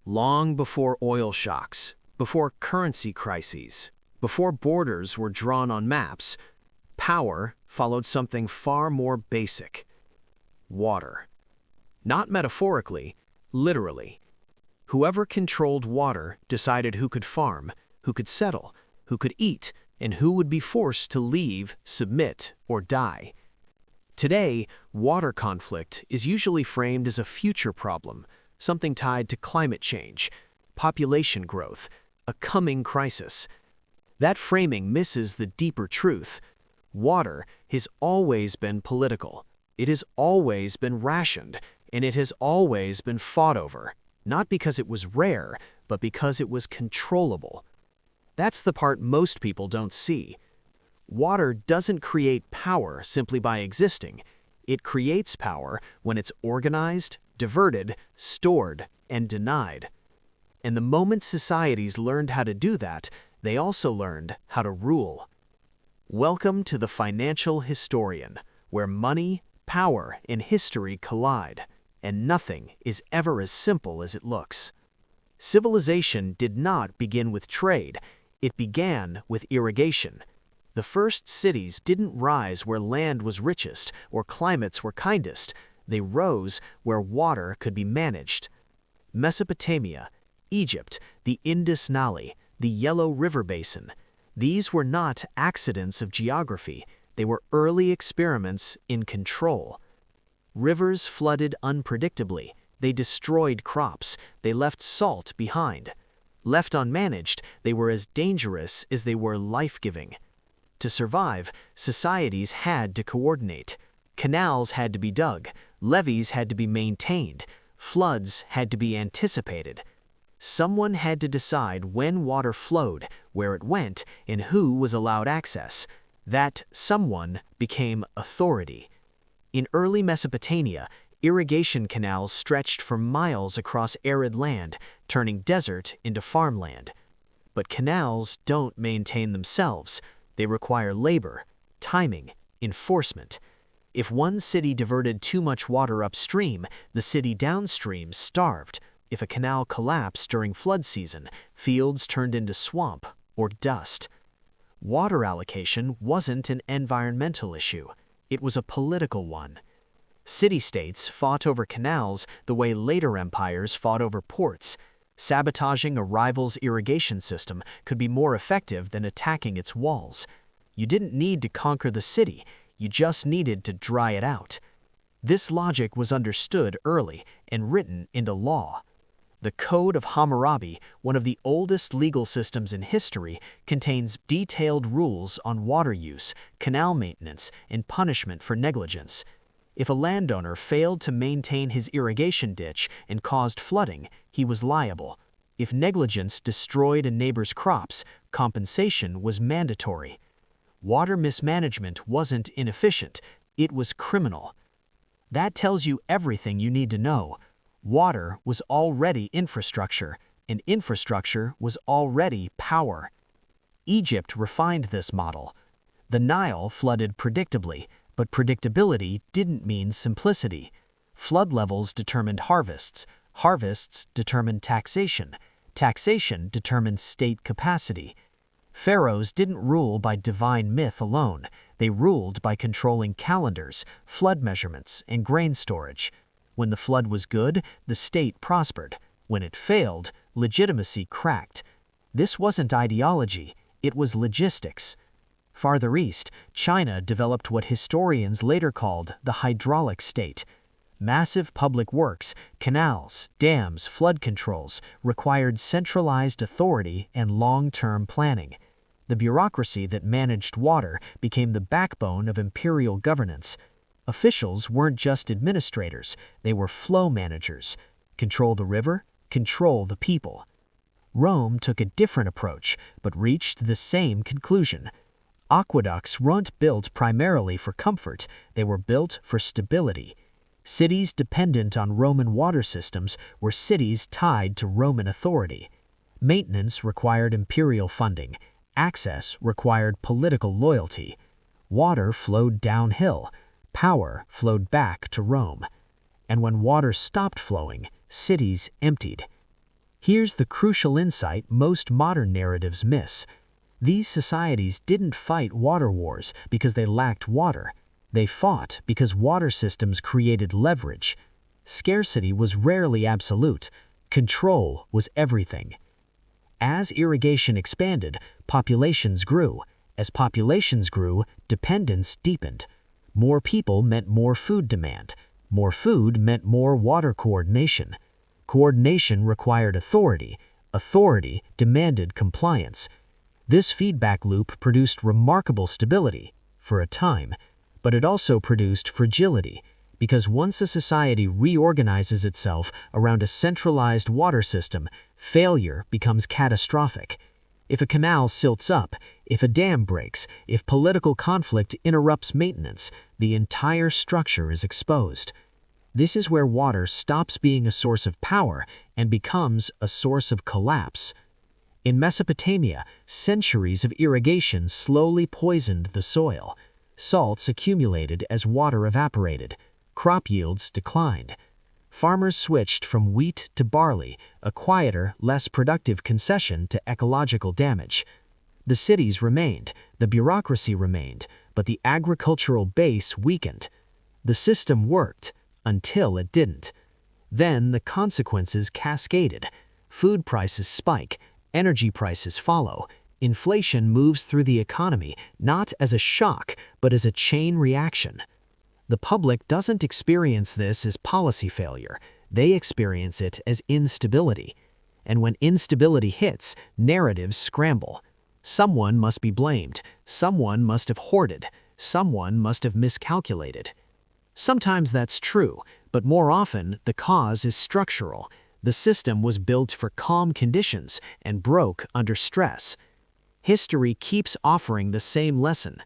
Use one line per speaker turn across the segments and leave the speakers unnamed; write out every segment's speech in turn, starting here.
Long before oil shocks, before currency crises, before borders were drawn on maps, power followed something far more basic: water. Not metaphorically, literally. Whoever controlled water decided who could farm, who could settle, who could eat, and who would be forced to leave, submit, or die. Today, water conflict is usually framed as a future problem, something tied to climate change, population growth, a coming crisis. That framing misses the deeper truth. Water has always been political. It has always been rationed, and it has always been fought over, not because it was rare, but because it was controllable. That's the part most people don't see. Water doesn't create power simply by existing. It creates power when it's organized, diverted, stored, and denied. And the moment societies learned how to do that, they also learned how to rule. Welcome to the Financial Historian, where money, power, and history collide, and nothing is ever as simple as it looks. Civilization did not begin with trade. It began with irrigation. The first cities didn't rise where land was richest or climates were kindest. They rose where water could be managed. Mesopotamia, Egypt, the Indus Valley, the Yellow River Basin. These were not accidents of geography. They were early experiments in control. Rivers flooded unpredictably. They destroyed crops. They left salt behind. Left unmanaged, they were as dangerous as they were life-giving. To survive, societies had to coordinate. Canals had to be dug. Levees had to be maintained. Floods had to be anticipated. Someone had to decide when water flowed, where it went, and who was allowed access. That someone became authority. In early Mesopotamia, irrigation canals stretched for miles across arid land, turning desert into farmland. But canals don't maintain themselves. They require labor, timing, enforcement. If one city diverted too much water upstream, the city downstream starved. If a canal collapsed during flood season, fields turned into swamp or dust. Water allocation wasn't an environmental issue. It was a political one. City-states fought over canals the way later empires fought over ports. Sabotaging a rival's irrigation system could be more effective than attacking its walls. You didn't need to conquer the city, you just needed to dry it out. This logic was understood early and written into law. The Code of Hammurabi, one of the oldest legal systems in history, contains detailed rules on water use, canal maintenance, and punishment for negligence. If a landowner failed to maintain his irrigation ditch and caused flooding, he was liable. If negligence destroyed a neighbor's crops, compensation was mandatory. Water mismanagement wasn't inefficient, it was criminal. That tells you everything you need to know. Water was already infrastructure, and infrastructure was already power. Egypt refined this model. The Nile flooded predictably, but predictability didn't mean simplicity. Flood levels determined harvests. Harvests determined taxation. Taxation determined state capacity. Pharaohs didn't rule by divine myth alone. They ruled by controlling calendars, flood measurements, and grain storage. When the flood was good, the state prospered. When it failed, legitimacy cracked. This wasn't ideology, it was logistics. Farther east, China developed what historians later called the hydraulic state. Massive public works, canals, dams, flood controls required centralized authority and long-term planning. The bureaucracy that managed water became the backbone of imperial governance. Officials weren't just administrators, they were flow managers. Control the river, control the people. Rome took a different approach, but reached the same conclusion. Aqueducts weren't built primarily for comfort, they were built for stability. Cities dependent on Roman water systems were cities tied to Roman authority. Maintenance required imperial funding. Access required political loyalty. Water flowed downhill. Power flowed back to Rome. And when water stopped flowing, cities emptied.
Here's the crucial insight most modern narratives miss. These societies didn't fight water wars because they lacked water. They fought because water systems created leverage. Scarcity was rarely absolute. Control was everything. As irrigation expanded, populations grew. As populations grew, dependence deepened. More people meant more food demand. More food meant more water coordination. Coordination required authority. Authority demanded compliance. This feedback loop produced remarkable stability, for a time, but it also produced fragility, because once a society reorganizes itself around a centralized water system, failure becomes catastrophic. If a canal silts up, if a dam breaks, if political conflict interrupts maintenance, the entire structure is exposed. This is where water stops being a source of power and becomes a source of collapse. In Mesopotamia, centuries of irrigation slowly poisoned the soil. Salts accumulated as water evaporated. Crop yields declined. Farmers switched from wheat to barley, a quieter, less productive concession to ecological damage. The cities remained, the bureaucracy remained, but the agricultural base weakened. The system worked until it didn't. Then the consequences cascaded. Food prices spike. Energy prices follow. Inflation moves through the economy not as a shock, but as a chain reaction. The public doesn't experience this as policy failure. They experience it as instability. And when instability hits, narratives scramble. Someone must be blamed. Someone must have hoarded. Someone must have miscalculated. Sometimes that's true, but more often the cause is structural. The system was built for calm conditions and broke under stress. History keeps offering the same lesson.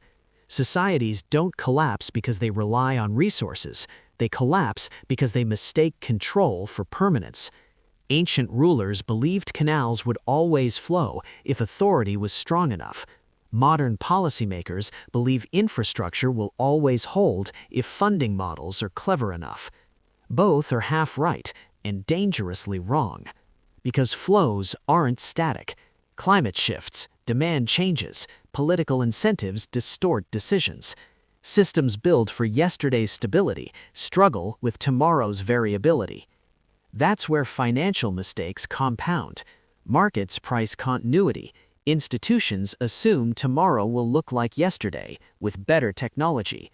Societies don't collapse because they rely on resources. They collapse because they mistake control for permanence. Ancient rulers believed canals would always flow if authority was strong enough. Modern policymakers believe infrastructure will always hold if funding models are clever enough. Both are half right and dangerously wrong. Because flows aren't static. Climate shifts, demand changes, political incentives distort decisions. Systems built for yesterday's stability struggle with tomorrow's variability. That's where financial mistakes compound. Markets price continuity. Institutions assume tomorrow will look like yesterday with better technology.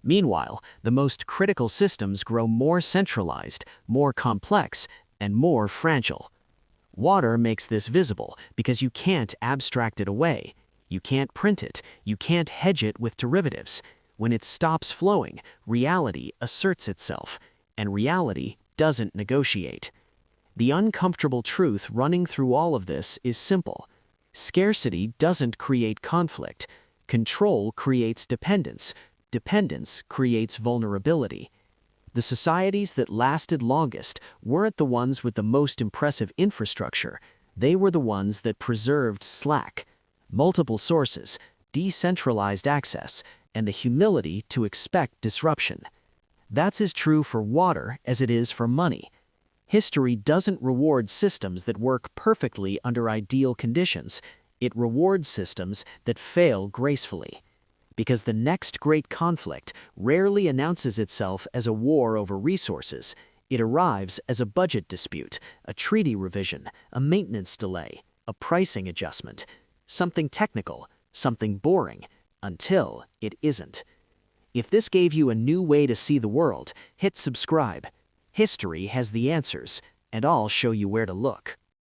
Meanwhile, the most critical systems grow more centralized, more complex, and more fragile. Water makes this visible because you can't abstract it away. You can't print it. You can't hedge it with derivatives. When it stops flowing, reality asserts itself, and reality doesn't negotiate. The uncomfortable truth running through all of this is simple. Scarcity doesn't create conflict. Control creates dependence. Dependence creates vulnerability. The societies that lasted longest weren't the ones with the most impressive infrastructure. They were the ones that preserved slack, multiple sources, decentralized access, and the humility to expect disruption. That's as true for water as it is for money. History doesn't reward systems that work perfectly under ideal conditions. It rewards systems that fail gracefully. Because the next great conflict rarely announces itself as a war over resources. It arrives as a budget dispute, a treaty revision, a maintenance delay, a pricing adjustment, something technical, something boring, until it isn't. If this gave you a new way to see the world, hit subscribe. History has the answers, and I'll show you where to look.